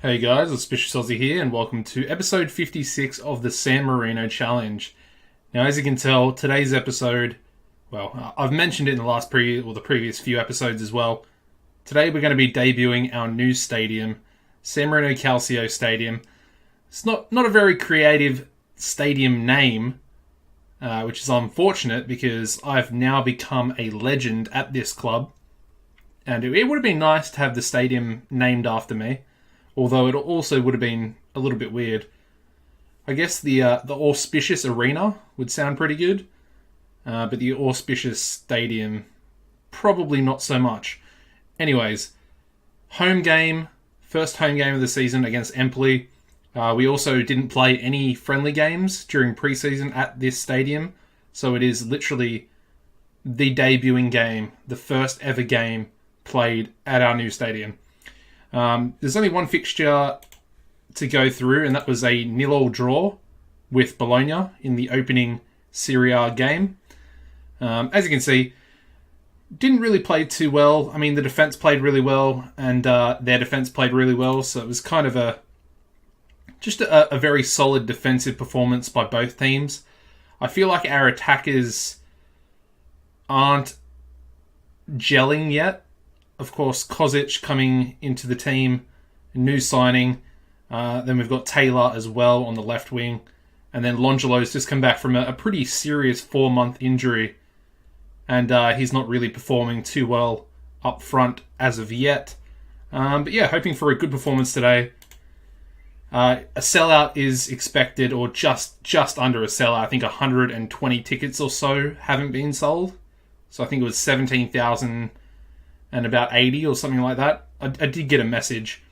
Hey guys, Auspicious'Aussie here, and welcome to episode 56 of the San Marino Challenge. Now, as you can tell, today's episode, I've mentioned it in the previous few episodes as well. Today we're going to be debuting our new stadium, San Marino Calcio Stadium. It's not a very creative stadium name, which is unfortunate because I've now become a legend at this club, and it would have been nice to have the stadium named after me. Although it also would have been a little bit weird. I guess the Auspicious Arena would sound pretty good. But the Auspicious Stadium, probably not so much. Anyways, first home game of the season against Empoli. We also didn't play any friendly games during pre-season at this stadium. So it is literally the debuting game, the first ever game played at our new stadium. There's only one fixture to go through, and that was a 0-0 draw with Bologna in the opening Serie A game. As you can see, didn't really play too well. I mean, the defense played really well, and their defense played really well, so it was kind of a very solid defensive performance by both teams. I feel like our attackers aren't gelling yet. Of course, Kozic coming into the team, new signing. Then we've got Taylor as well on the left wing. And then Longelo's just come back from a pretty serious 4-month injury. And he's not really performing too well up front as of yet. But yeah, hoping for a good performance today. A sellout is expected, or just under a sellout. I think 120 tickets or so haven't been sold. So I think it was 17,000 and about 80 or something like that. I did get a message.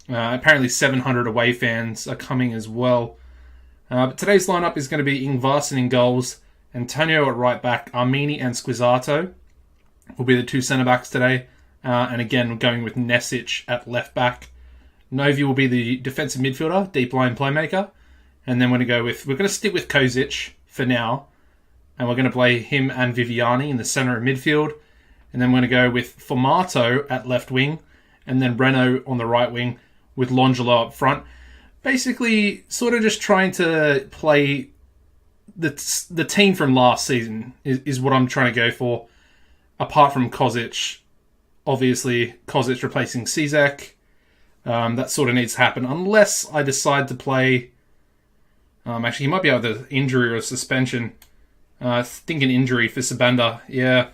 Apparently 700 away fans are coming as well. But today's lineup is going to be Ingvarsen in goals, Antonio at right back, Armini and Squizzato will be the two centre-backs today. And again, we're going with Nesic at left back. Novi will be the defensive midfielder, deep line playmaker. And then we're going to stick with Kozic for now. And we're going to play him and Viviani in the centre of midfield. And then we're going to go with Formato at left wing, and then Reno on the right wing with Longelo up front. Basically, sort of just trying to play the team from last season is what I'm trying to go for. Apart from Kozic, obviously Kozic replacing Cizek. That sort of needs to happen, unless I decide to play. Actually, he might be out with an injury or a suspension. I think an injury for Sabanda. Yeah.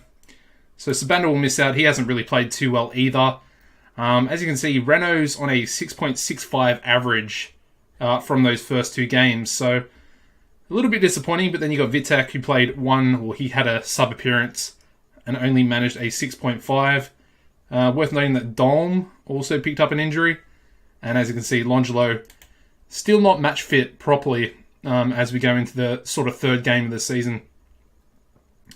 So Sabanda will miss out. He hasn't really played too well either. As you can see, Renault's on a 6.65 average from those first two games. So a little bit disappointing, but then you got Vitek, who he had a sub-appearance and only managed a 6.5. Worth noting that Dolm also picked up an injury. And as you can see, Longelo still not match fit properly as we go into the sort of third game of the season.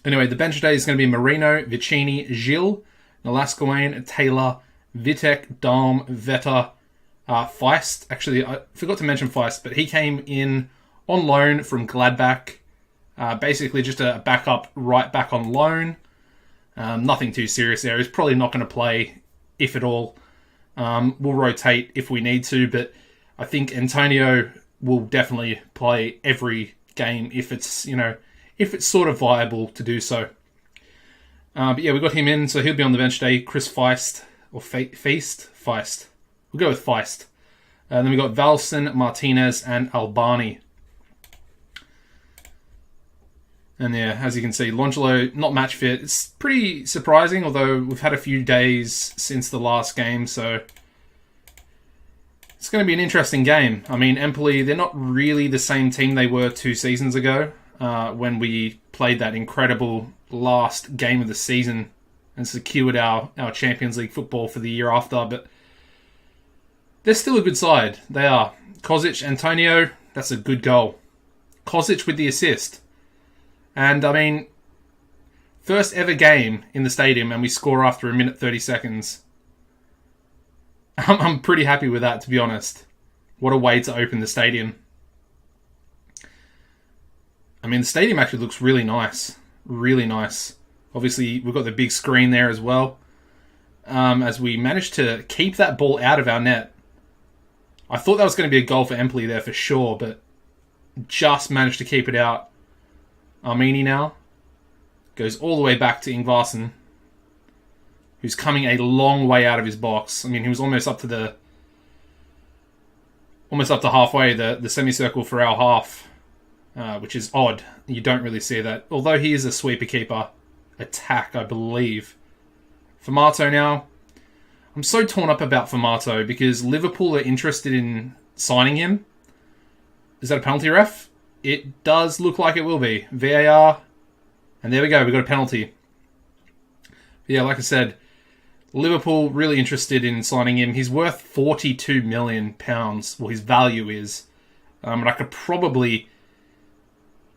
Anyway, the bench today is going to be Marino, Vicini, Gilles, Nolascoane, Taylor, Vitek, Dalm, Veta, Feist. Actually, I forgot to mention Feist, but he came in on loan from Gladbach. Basically just a backup right back on loan. Nothing too serious there. He's probably not going to play, if at all. We'll rotate if we need to, but I think Antonio will definitely play every game if it's sort of viable to do so. But yeah, we got him in, so he'll be on the bench today. Chris Feist, or Feist? We'll go with Feist. Then we got Valson, Martinez, and Albani. And yeah, as you can see, Longelo not match fit. It's pretty surprising, although we've had a few days since the last game, so it's going to be an interesting game. I mean, Empoli, they're not really the same team they were 2 seasons ago. When we played that incredible last game of the season and secured our Champions League football for the year after. But they're still a good side. They are. Kozic, Antonio, that's a good goal. Kozic with the assist. And, I mean, first ever game in the stadium and we score after 1 minute 30 seconds. I'm pretty happy with that, to be honest. What a way to open the stadium. I mean, the stadium actually looks really nice. Really nice. Obviously, we've got the big screen there as well. As we managed to keep that ball out of our net. I thought that was going to be a goal for Empoli there for sure, but just managed to keep it out. Armini now goes all the way back to Ingvarsen, who's coming a long way out of his box. I mean, he was almost up to halfway, the semicircle for our half, which is odd. You don't really see that. Although he is a sweeper keeper. Attack, I believe. Formato now. I'm so torn up about Formato because Liverpool are interested in signing him. Is that a penalty, ref? It does look like it will be. VAR. And there we go. We got a penalty. But yeah, like I said, Liverpool really interested in signing him. He's worth £42 million. Well, his value is. And I could probably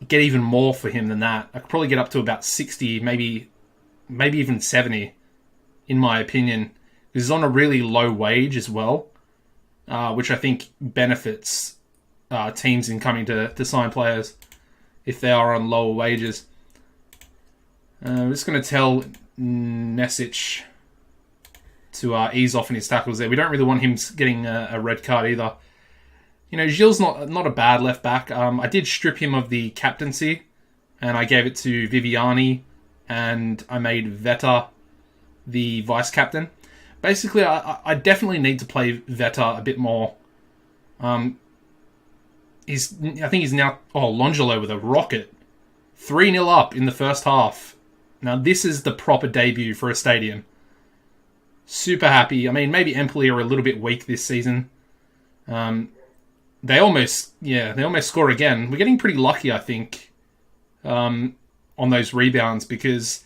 get even more for him than that. I could probably get up to about 60, maybe even 70, in my opinion. He's on a really low wage as well, which I think benefits teams in coming to sign players if they are on lower wages. I'm just going to tell Nesic to ease off in his tackles there. We don't really want him getting a red card either. You know, Gilles not a bad left back. I did strip him of the captaincy, and I gave it to Viviani, and I made Veta the vice captain. Basically, I definitely need to play Veta a bit more. I think he's now... Oh, Longelo with a rocket. 3-0 up in the first half. Now, this is the proper debut for a stadium. Super happy. I mean, maybe Empoli are a little bit weak this season. They almost score again. We're getting pretty lucky, I think, on those rebounds, because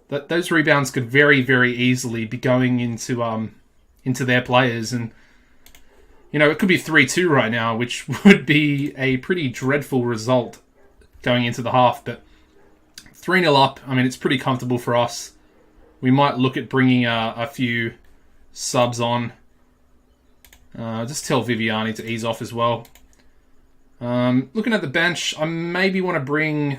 those rebounds could very, very easily be going into their players. And, you know, it could be 3-2 right now, which would be a pretty dreadful result going into the half. But 3-0 up, I mean, it's pretty comfortable for us. We might look at bringing a few subs on. Just tell Viviani to ease off as well. Looking at the bench, I maybe want to bring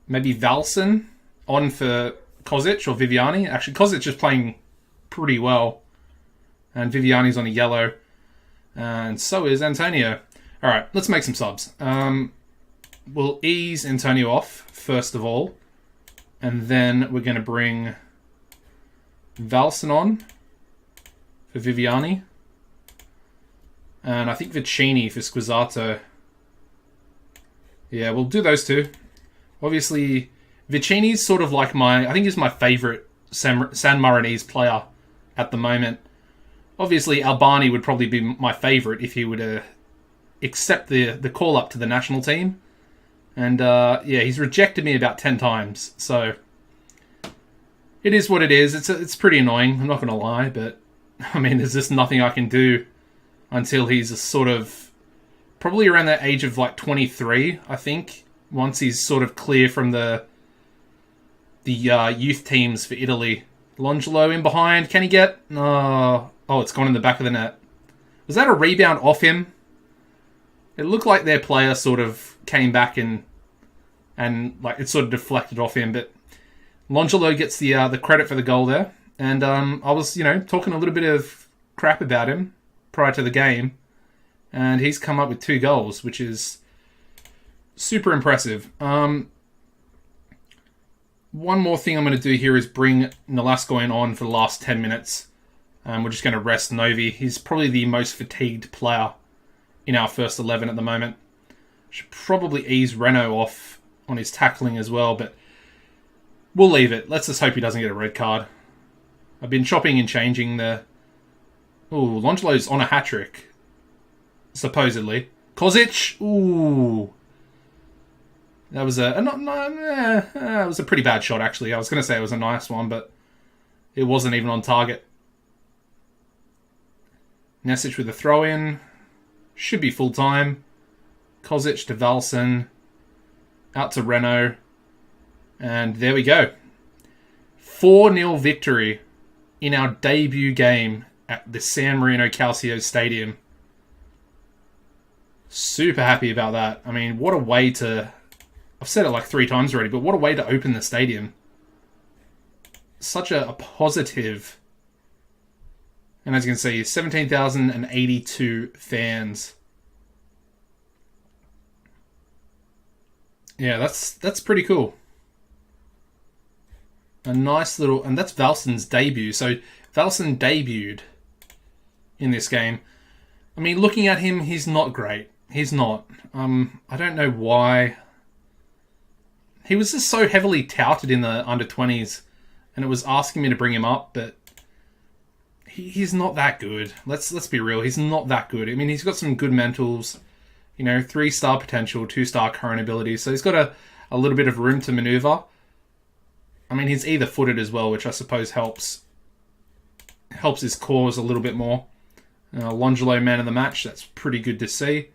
maybe Valsen on for Kozic or Viviani. Actually, Kozic is playing pretty well. And Viviani's on a yellow. And so is Antonio. Alright, let's make some subs. We'll ease Antonio off, first of all. And then we're going to bring Valsen on for Viviani. And I think Vicini for Squizzato. Yeah, we'll do those two. Obviously, Vicini's sort of like I think he's my favourite San Marinese player at the moment. Obviously, Albani would probably be my favourite if he would accept the call-up to the national team. And, he's rejected me about 10 times. So, it is what it is. It's pretty annoying, I'm not going to lie. But, I mean, there's just nothing I can do until he's sort of probably around the age of, like, 23, I think. Once he's sort of clear from the youth teams for Italy. Longelo in behind. Can he get... Oh, it's gone in the back of the net. Was that a rebound off him? It looked like their player sort of came back and like it sort of deflected off him. But Longelo gets the credit for the goal there. And I was, talking a little bit of crap about him prior to the game. And he's come up with 2 goals, which is super impressive. One more thing I'm going to do here is bring Nolasco on for the last 10 minutes. We're just going to rest Novi. He's probably the most fatigued player in our first 11 at the moment. Should probably ease Renault off on his tackling as well, but we'll leave it. Let's just hope he doesn't get a red card. I've been chopping and changing the... Ooh, Longelo's on a hat-trick. Supposedly. Kozic! Ooh. That was it was a pretty bad shot, actually. I was going to say it was a nice one, but it wasn't even on target. Nesic with a throw-in. Should be full-time. Kozic to Valsen. Out to Renault. And there we go. 4-0 victory in our debut game at the San Marino Calcio Stadium. Super happy about that. I mean, what a way to... I've said it like 3 times already, but what a way to open the stadium. Such a positive And as you can see, 17,082 fans. Yeah, that's pretty cool. A nice little... And that's Valsen's debut. So Valsen debuted in this game. I mean, looking at him, he's not great. He's not. I don't know why. He was just so heavily touted in the under-20s, and it was asking me to bring him up, but he's not that good. Let's be real. He's not that good. I mean, he's got some good mentals, 3-star potential, 2-star current abilities, so he's got a little bit of room to maneuver. I mean, he's either-footed as well, which I suppose helps his cause a little bit more. Longelo man of the match, that's pretty good to see.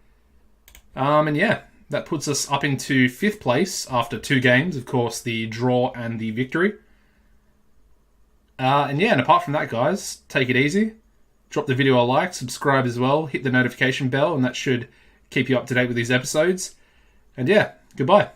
And yeah, that puts us up into 5th place after 2 games, of course, the draw and the victory. And apart from that, guys, take it easy. Drop the video a like, subscribe as well, hit the notification bell, and that should keep you up to date with these episodes. And yeah, goodbye.